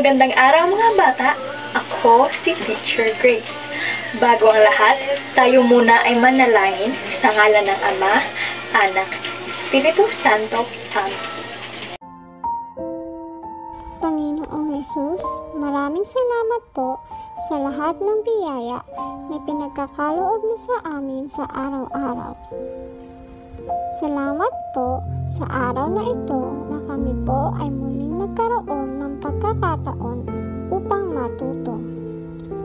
Magandang araw mga bata! Ako si Teacher Grace. Bago ang lahat, tayo muna ay manalangin sa ngalan ng Ama, Anak, Espiritu Santo. Amen. Panginoong Hesus, maraming salamat po sa lahat ng biyaya na pinagkakaloob mo sa amin sa araw-araw. Salamat po sa araw na ito na kami po ay muling nagkaroon ng pagkakataon upang matuto.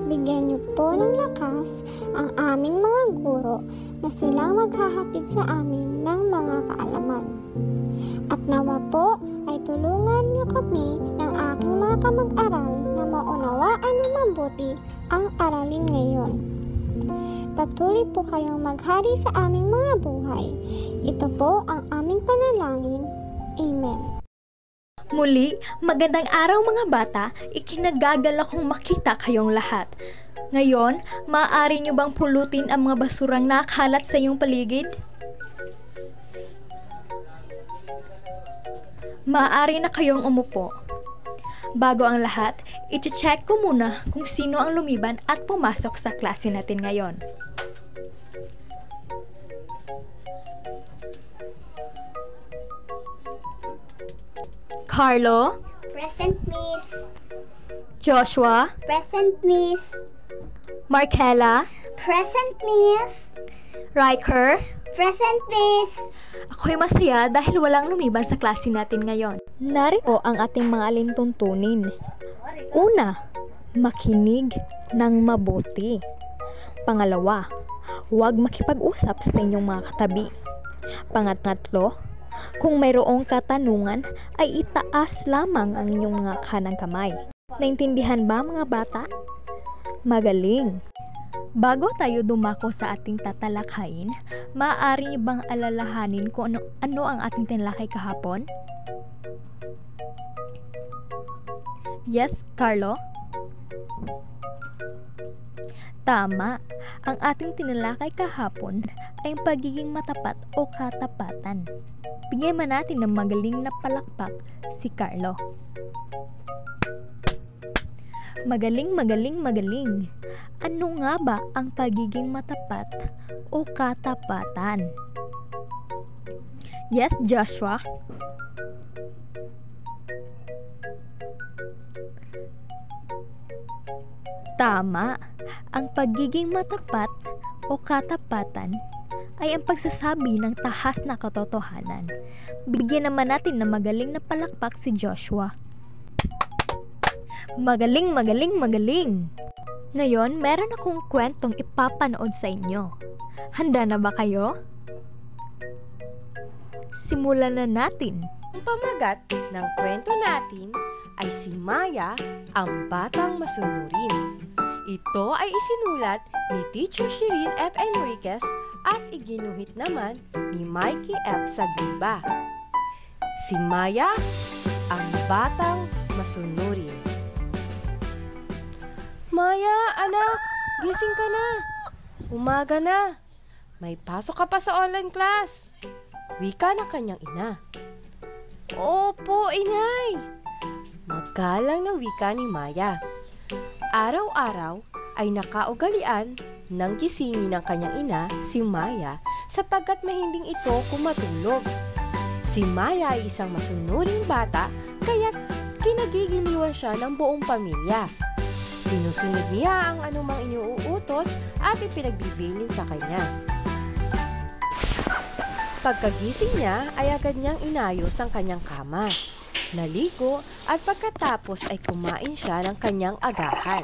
Bigyan niyo po ng lakas ang aming mga guro na silang maghahatid sa amin ng mga kaalaman. At nawa po ay tulungan niyo kami ng aking mga kamag-aral na maunawaan ng mabuti ang aralin ngayon. Patuloy po kayong maghari sa aming mga buhay. Ito po ang aming panalangin. Amen. Muli, magandang araw mga bata, ikinagagalak kong makita kayong lahat. Ngayon, maaari niyo bang pulutin ang mga basurang nakalat sa iyong paligid? Maaari na kayong umupo. Bago ang lahat, i-check ko muna kung sino ang lumiban at pumasok sa klase natin ngayon. Carlo? Present, Miss. Joshua? Present, Miss. Markella? Present, Miss. Riker? Present, Miss. Ako'y masaya dahil walang lumiban sa klase natin ngayon. Narito ang ating mga alintuntunin. Una, makinig ng mabuti. Pangalawa, huwag makipag-usap sa inyong mga katabi. Pangatlo, kung mayroong katanungan ay itaas lamang ang inyong mga kanang kamay. Naintindihan ba mga bata? Magaling! Bago tayo dumako sa ating tatalakayin, maaari niyo bang alalahanin kung ano ang ating tinalakay kahapon? Yes, Carlo? Tama. Ang ating tinalakay kahapon ay ang pagiging matapat o katapatan. Bigyan man natin ng magaling na palakpak si Carlo. Magaling, magaling, magaling. Ano nga ba ang pagiging matapat o katapatan? Yes, Joshua? Tama. Ang pagiging matapat o katapatan ay ang pagsasabi ng tahas na katotohanan. Bigyan naman natin ng magaling na palakpak si Joshua. Magaling, magaling, magaling! Ngayon, meron akong kwentong ipapanood sa inyo. Handa na ba kayo? Simulan na natin. Ang pamagat ng kwento natin ay si Maya, ang batang masunurin. Ito ay isinulat ni Teacher Shirin F. Enriquez at iginuhit naman ni Mikey F. Sagliba. Si Maya, ang batang masunurin. Maya, anak, gising ka na. Umaga na. May pasok ka pa sa online class. Wika ng kanyang ina. Opo, inay. Magalang na wika ni Maya. Araw-araw ay nakaugalian ng gisingin ng kanyang ina si Maya sapagkat mahinding ito kumatulog. Si Maya ay isang masunuring bata kaya't kinagigiliwan siya ng buong pamilya. Sinusunod niya ang anumang iniuutos at ipinagbibilin sa kanya. Pagkagising niya ay agad niyang inayos ang kanyang kama, naligo at pagkatapos ay kumain siya ng kanyang agahan.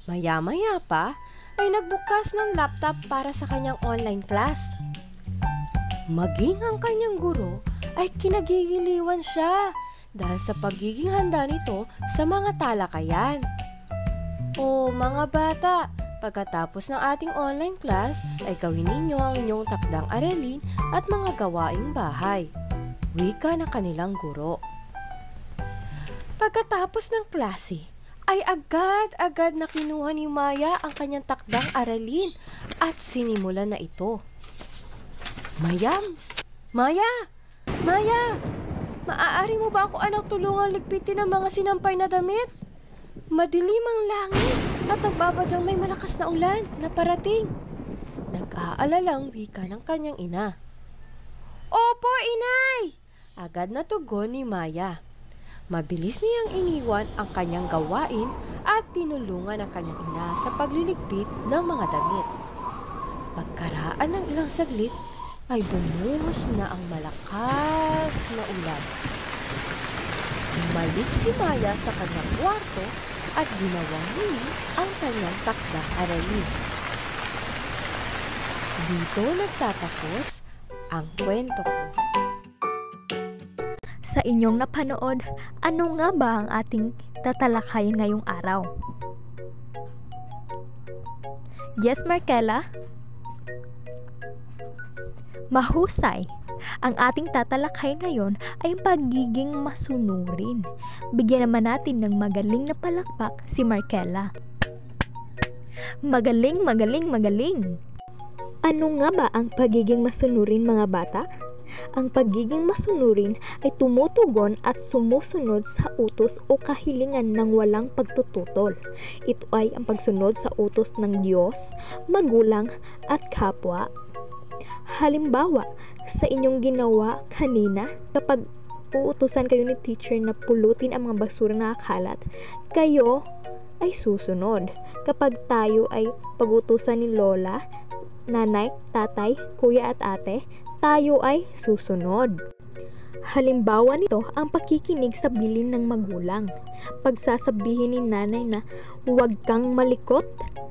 Maya-maya pa ay nagbukas ng laptop para sa kanyang online class. Maging ang kanyang guro ay kinagigiliwan siya dahil sa pagiging handa nito sa mga talakayan. O mga bata, pagkatapos ng ating online class ay gawin ninyo ang inyong takdang aralin at mga gawaing bahay. Wika ng kanilang guro. Pagkatapos ng klase, ay agad-agad na kinuha ni Maya ang kanyang takdang aralin at sinimulan na ito. Mayam! Maya! Maya! Maaari mo ba ako anak tulungan ligpitin ang mga sinampay na damit? Madilim ang langit at nagbabadyang may malakas na ulan na parating. Nag-aalalang wika ng kanyang ina. Opo, inay! Agad na tugon ni Maya. Mabilis niyang iniwan ang kanyang gawain at tinulungan ang kanyang ina sa pagliligpit ng mga damit. Pagkaraan ng ilang saglit, ay bumuhos na ang malakas na ulan. Bumalik si Maya sa kanyang kwarto at ginawang muli ang kanyang takdang aralin. Dito nagtatapos ang kwento ko. Sa inyong napanood, ano nga ba ang ating tatalakayin ngayong araw? Yes, Markela? Mahusay! Ang ating tatalakayin ngayon ay ang pagiging masunurin. Bigyan naman natin ng magaling na palakpak si Markela. Magaling, magaling, magaling! Ano nga ba ang pagiging masunurin, mga bata? Ang pagiging masunurin ay tumutugon at sumusunod sa utos o kahilingan ng walang pagtututol. Ito ay ang pagsunod sa utos ng Diyos, magulang at kapwa. Halimbawa, sa inyong ginawa kanina, kapag uutusan kayo ni teacher na pulutin ang mga basura na kalat, kayo ay susunod. Kapag tayo ay pagutusan ni lola, nanay, tatay, kuya at ate, tayo ay susunod. Halimbawa nito ang pakikinig sa bilin ng magulang. Pagsasabihin ni nanay na huwag kang malikot,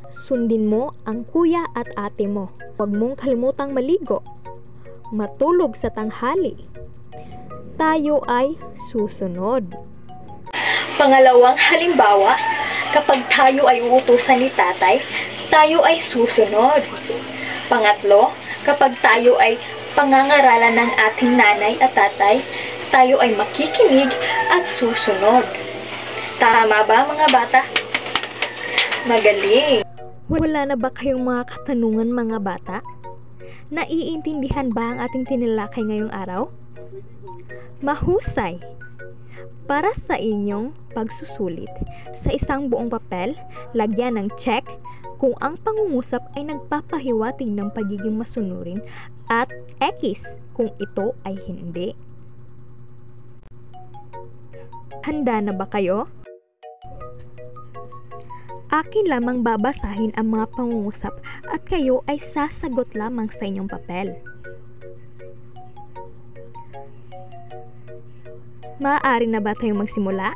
sundin mo ang kuya at ate mo. Huwag mong kalimutang maligo, matulog sa tanghali. Tayo ay susunod. Pangalawang halimbawa, kapag tayo ay uutusan ni tatay, tayo ay susunod. Pangatlo, kapag tayo ay pangangaralan ng ating nanay at tatay, tayo ay makikinig at susunod. Tama ba, mga bata? Magaling! Wala na ba kayong mga katanungan, mga bata? Naiintindihan ba ang ating tinalakay ngayong araw? Mahusay! Para sa inyong pagsusulit, sa isang buong papel, lagyan ng check kung ang pangungusap ay nagpapahiwatig ng pagiging masunurin at X kung ito ay hindi. Handa na ba kayo? Akin lamang babasahin ang mga pangungusap at kayo ay sasagot lamang sa inyong papel. Maaari na ba tayong magsimula?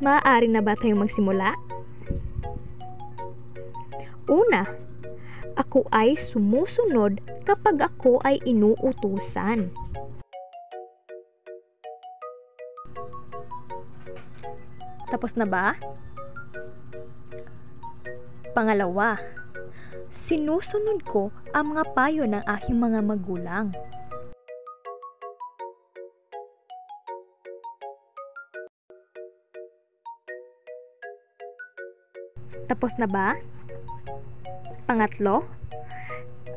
Maaari na ba tayong magsimula? Una, ako ay sumusunod kapag ako ay inuutusan. Tapos na ba? Pangalawa, sinusunod ko ang mga payo ng aking mga magulang. Tapos na ba? Pangatlo,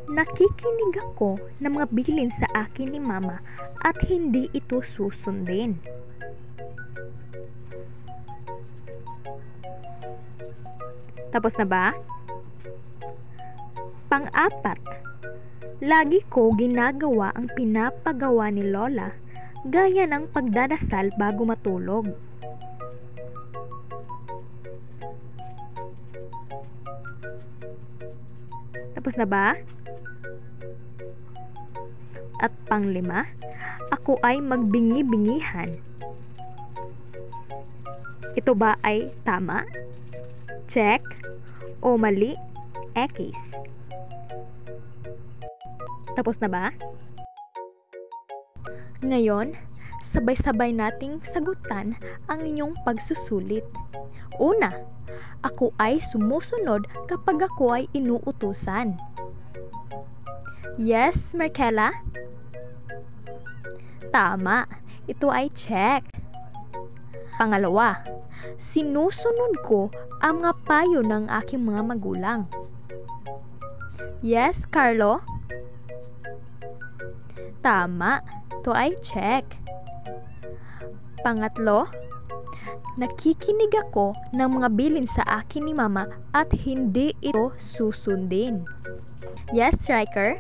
nakikinig ako ng mga bilin sa akin ni mama at hindi ito susundin. Tapos na ba? Pang-apat, lagi ko ginagawa ang pinapagawa ni Lola gaya ng pagdadasal bago matulog. Tapos na ba? At pang-lima, ako ay magbingi-bingihan. Ito ba ay tama? Check o mali? X. Tapos na ba? Ngayon, sabay-sabay nating sagutan ang inyong pagsusulit. Una, ako ay sumusunod kapag ako ay inuutusan. Yes, Markela? Tama, ito ay check. Pangalawa, sinusunod ko ang mga payo ng aking mga magulang. Yes, Carlo? Tama, ito ay check. Pangatlo, Nakikinig ako ng mga bilin sa akin ni Mama at hindi ito susundin. Yes, Striker?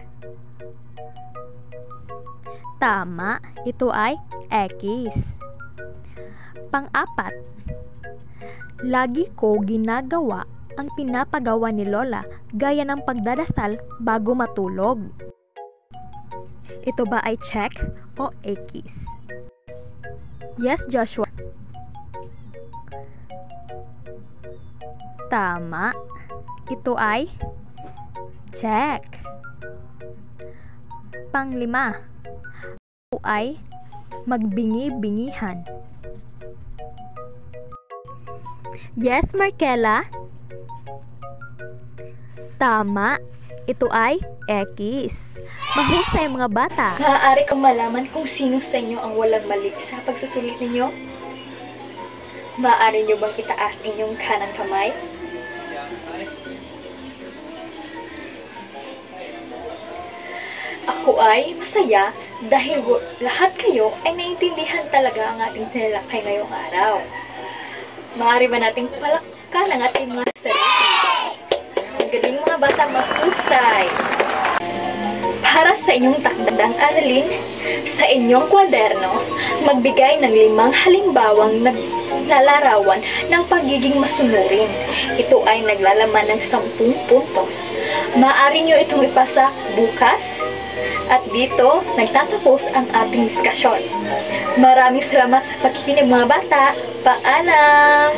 Tama, ito ay X. Pang-apat, lagi ko ginagawa ang pinapagawa ni Lola gaya ng pagdarasal bago matulog. Ito ba ay check o X? Yes, Joshua. Tama. Ito ay check. Pang-5, ito ay magbingi-bingihan. Yes, Markela. Tama. Ito ay X. Mahusay mga bata. Maaari kong malaman kung sino sa inyo ang walang mali sa pagsusulit ninyo? Maaari nyo bang itaas inyong kanang kamay? Ako ay masaya dahil lahat kayo ay naiintindihan talaga ang ating sinalakay ngayong araw. Maaari ba nating palakpan ang ating mga sarili? Ang galing mga bata, mahusay! Para sa inyong takdang aralin, sa inyong kwaderno, magbigay ng 5 halimbawang naglalarawan ng pagiging masunurin. Ito ay naglalaman ng 10 puntos. Maaari nyo itong ipasa bukas. At dito, nagtatapos ang ating diskusyon. Maraming salamat sa pakikinig mga bata. Paalam!